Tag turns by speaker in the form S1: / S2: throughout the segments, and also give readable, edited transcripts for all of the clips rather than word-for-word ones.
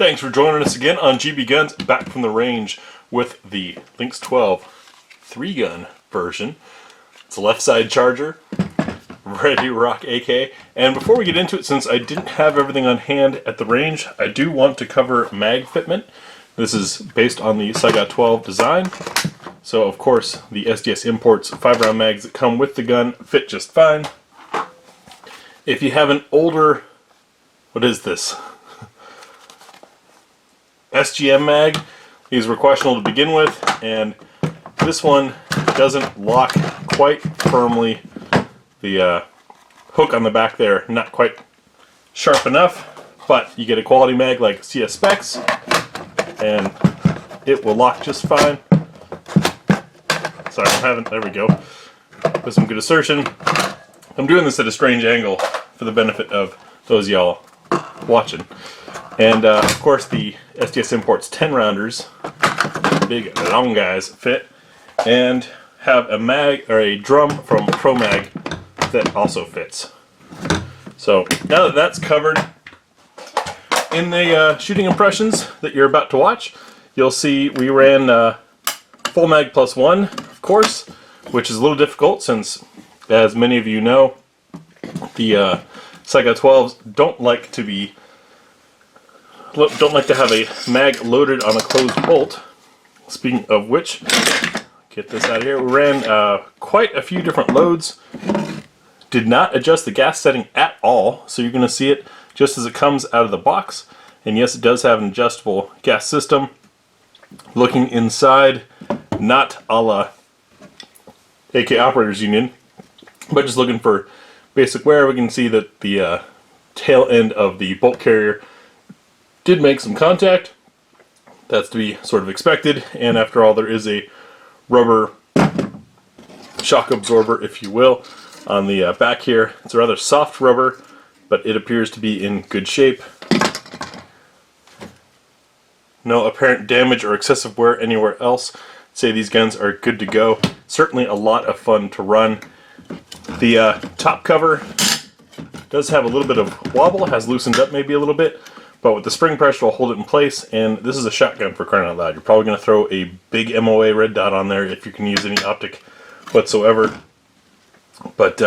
S1: Thanks for joining us again on GBGuns, back from the range with the Lynx 12 3-gun version. It's a left side charger, ready to rock AK. And before we get into it, since I didn't have everything on hand at the range, I do want to cover mag fitment. This is based on the Saiga 12 design. So of course the SDS Imports 5-round mags that come with the gun fit just fine. If you have an older, what is this? SGM mag, these were questionable to begin with, and this one doesn't lock quite firmly. The hook on the back there, not quite sharp enough, but you get a quality mag like CS Specs, and it will lock just fine. Sorry, I haven't, there we go. With some good assertion. I'm doing this at a strange angle for the benefit of those y'all watching. And of course the SDS Imports 10-rounders, big long guys, fit, and have a mag or a drum from Pro Mag that also fits. So now that that's covered, in the shooting impressions that you're about to watch, you'll see we ran full mag plus 1, of course, which is a little difficult since, as many of you know, the Saiga 12s don't like to have a mag loaded on a closed bolt. Speaking of which, get this out of here. We ran quite a few different loads. Did not adjust the gas setting at all, so you're going to see it just as it comes out of the box. And yes, it does have an adjustable gas system. Looking inside, not a la AK Operators Union, but just looking for basic wear, we can see that the tail end of the bolt carrier did make some contact. That's to be sort of expected, and after all, there is a rubber shock absorber, if you will, on the back here. It's a rather soft rubber, but it appears to be in good shape. No apparent damage or excessive wear anywhere else. I'd say these guns are good to go. Certainly a lot of fun to run. The top cover does have a little bit of wobble, has loosened up maybe a little bit, but with the spring pressure will hold it in place, and this is a shotgun for crying out loud. You're probably going to throw a big MOA red dot on there if you can use any optic whatsoever. But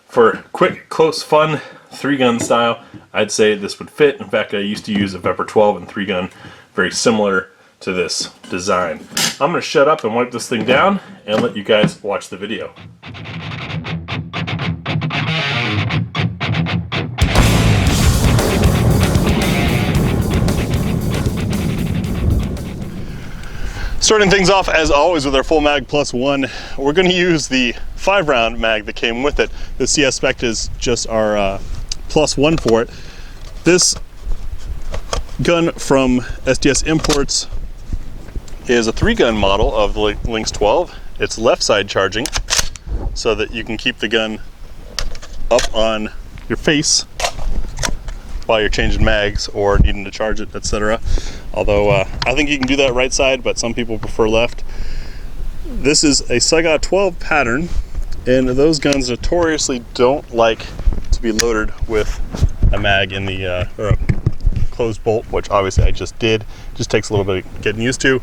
S1: for quick, close, fun 3-gun style, I'd say this would fit. In fact, I used to use a Vepr 12 and 3-gun, very similar to this design. I'm going to shut up and wipe this thing down and let you guys watch the video. Starting things off, as always, with our full mag plus 1, we're going to use the 5-round mag that came with it. The CS Spec is just our plus 1 for it. This gun from SDS Imports is a 3-gun model of the Lynx 12. It's left side charging, so that you can keep the gun up on your face while you're changing mags or needing to charge it, etc. Although I think you can do that right side, but some people prefer left. This is a Saiga 12 pattern, and those guns notoriously don't like to be loaded with a mag in the or a closed bolt, which obviously I just did. Just takes a little bit of getting used to.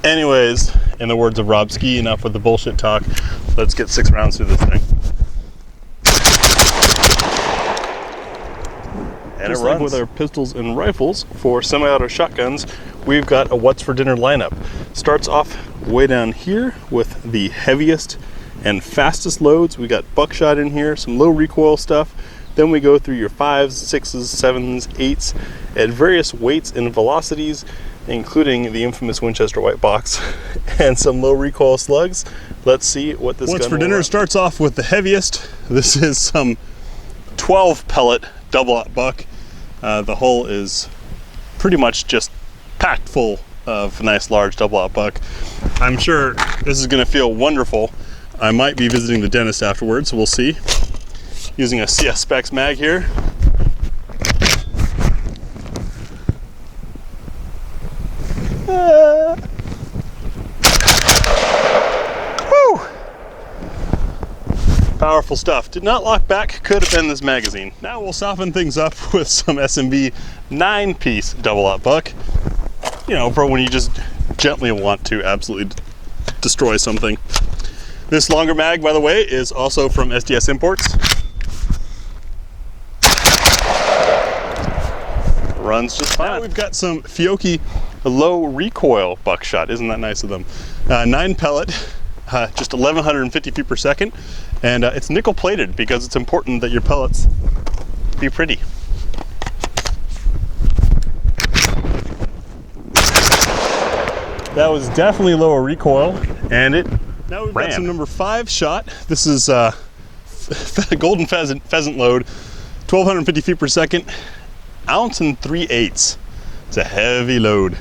S1: Anyways, in the words of Rob Ski, enough with the bullshit talk. Let's get 6 rounds through this thing. And just it runs. Like with our pistols and rifles, for semi-auto shotguns, we've got a What's for Dinner lineup. Starts off way down here with the heaviest and fastest loads. We got buckshot in here, some low recoil stuff. Then we go through your 5s, 6s, 7s, 8s at various weights and velocities, including the infamous Winchester white box and some low recoil slugs. Let's see what this What's for Dinner starts off with the heaviest. This is some 12 pellet Double-Aught buck. The hull is pretty much just packed full of nice large Double-Aught buck. I'm sure this is going to feel wonderful. I might be visiting the dentist afterwards, so we'll see. Using a CS Specs mag here. Woo! powerful stuff. Did not lock back, could have been this magazine. Now we'll soften things up with some SMB 9-piece double-aught buck. You know, for when you just gently want to absolutely destroy something. This longer mag, by the way, is also from SDS Imports. Runs just fine. Now we've got some Fiocchi low recoil buckshot. Isn't that nice of them? 9 pellet, just 1150 feet per second, and it's nickel plated because it's important that your pellets be pretty. That was definitely lower recoil, and it now we've got some number 5 shot. This is golden pheasant load, 1250 feet per second, ounce and 3/8. It's a heavy load.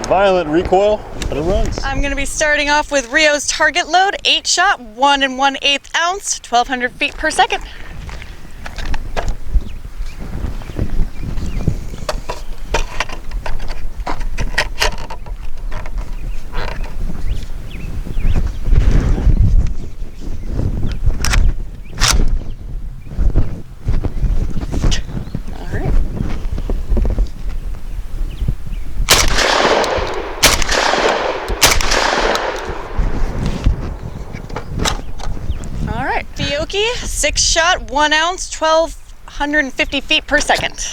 S1: Violent recoil, but it runs.
S2: I'm going to be starting off with Rio's target load, 8 shot, 1 1/8 ounce, 1200 feet per second. Fiocchi, 6 shot, 1 ounce, 1250 feet per second.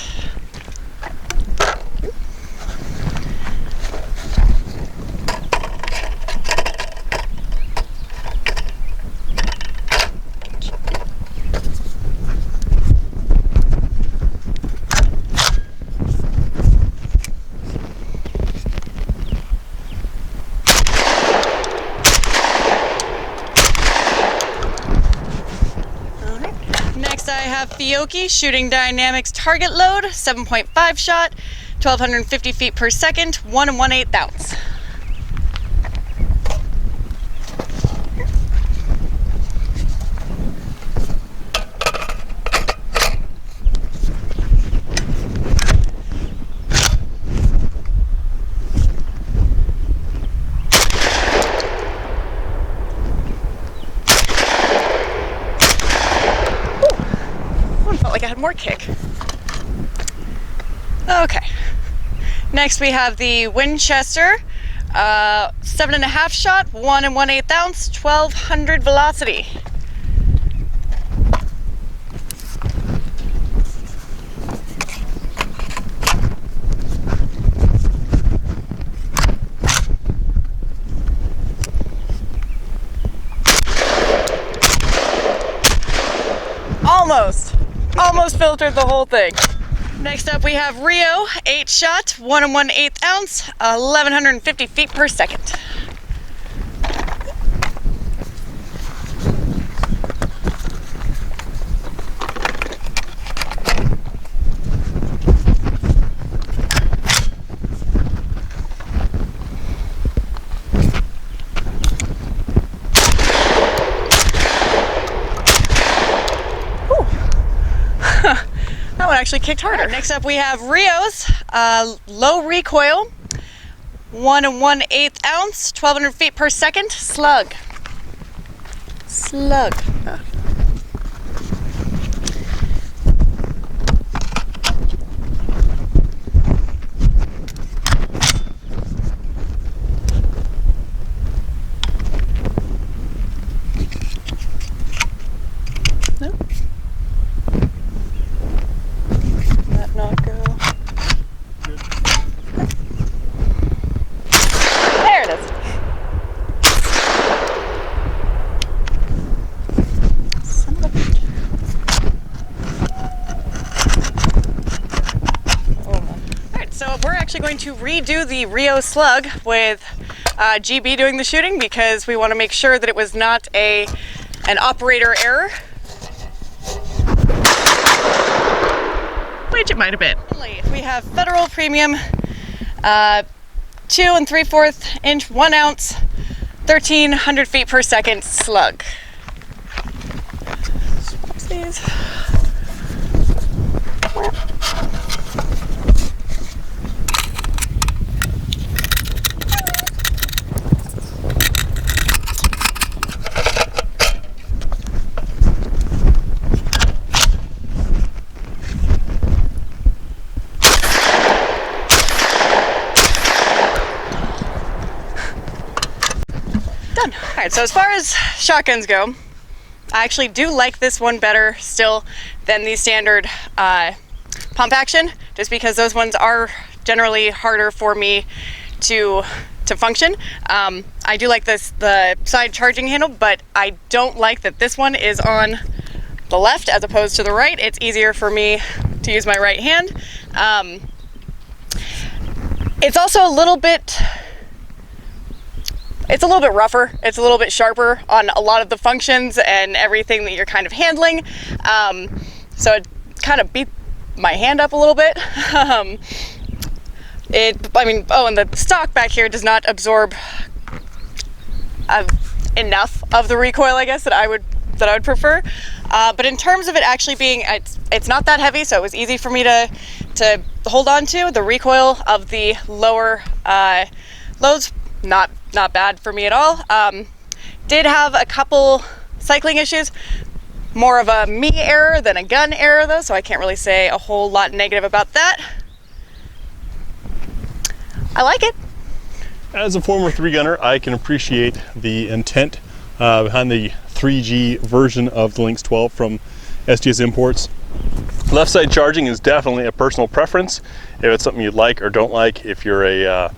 S2: I have Fiocchi Shooting Dynamics target load, 7.5 shot, 1250 feet per second, 1 1/8 ounce. Like I had more kick. Okay. Next we have the Winchester, 7.5 shot, 1 1/8 ounce, 1200 velocity. Almost filtered the whole thing. Next up we have Rio, 8 shot, 1 1/8 ounce, 1150 feet per second. That one actually kicked harder. Next up we have Rio's low recoil, 1 1/8 ounce, 1200 feet per second, slug. Slug. Going to redo the Rio slug with GB doing the shooting because we want to make sure that it was not an operator error, which it might have been. We have Federal Premium 2 3/4 inch 1 ounce 1300 feet per second slug. Swapsies. right, so as far as shotguns go, I actually do like this one better still than the standard pump action, just because those ones are generally harder for me to function. I do like the side charging handle, but I don't like that this one is on the left as opposed to the right. It's easier for me to use my right hand. It's also a little bit rougher. It's a little bit sharper on a lot of the functions and everything that you're kind of handling. So it kind of beat my hand up a little bit. And the stock back here does not absorb enough of the recoil, I guess, that I would prefer. But in terms of it actually being, it's not that heavy, so it was easy for me to hold on to. The recoil of the lower loads, not bad for me at all. Did have a couple cycling issues, more of a me error than a gun error though, so I can't really say a whole lot negative about that. I like it.
S1: As a former 3-gunner, I can appreciate the intent behind the 3G version of the Lynx 12 from SDS Imports. Left side charging is definitely a personal preference. If it's something you'd like or don't like, if you're a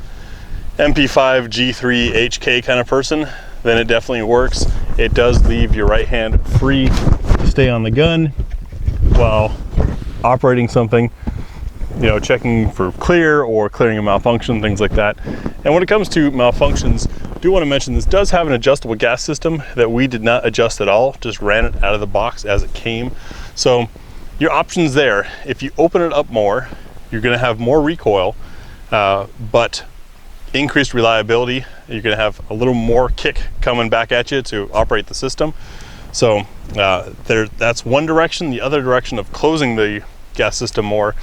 S1: MP5 G3 HK kind of person, then it definitely works. It does leave your right hand free to stay on the gun while operating something, checking for clear or clearing a malfunction, things like that. And when it comes to malfunctions, I do want to mention this does have an adjustable gas system that we did not adjust at all, just ran it out of the box as it came. So your options there, if you open it up more, you're going to have more recoil, but increased reliability. You're going to have a little more kick coming back at you to operate the system. So that's one direction. The other direction of closing the gas system more,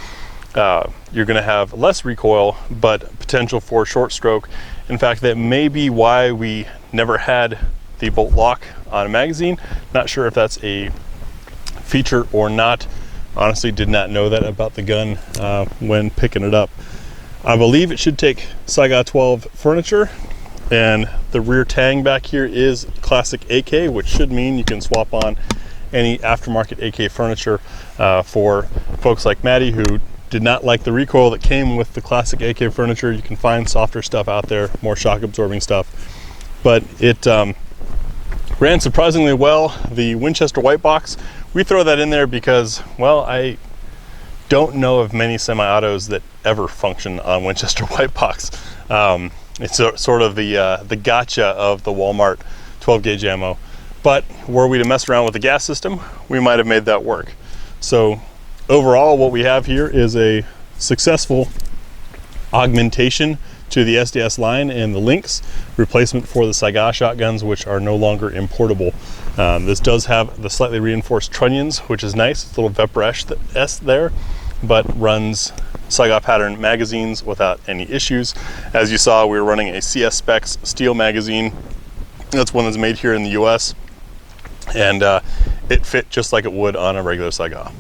S1: you're going to have less recoil, but potential for short stroke. In fact, that may be why we never had the bolt lock on a magazine. Not sure if that's a feature or not. Honestly, did not know that about the gun when picking it up. I believe it should take Saiga 12 furniture, and the rear tang back here is classic AK, which should mean you can swap on any aftermarket AK furniture. For folks like Maddie who did not like the recoil that came with the classic AK furniture, you can find softer stuff out there, more shock absorbing stuff. But it ran surprisingly well. The Winchester white box, we throw that in there because, well, I don't know of many semi-autos that ever function on Winchester white box. It's sort of the gotcha of the Walmart 12 gauge ammo. But were we to mess around with the gas system, we might have made that work. So overall, what we have here is a successful augmentation to the SDS line and the Lynx, replacement for the Saiga shotguns, which are no longer importable. This does have the slightly reinforced trunnions, which is nice. It's a little Vepr-esque there, but runs Saiga pattern magazines without any issues. As you saw, we were running a CS Specs steel magazine. That's one that's made here in the US, and it fit just like it would on a regular Saiga.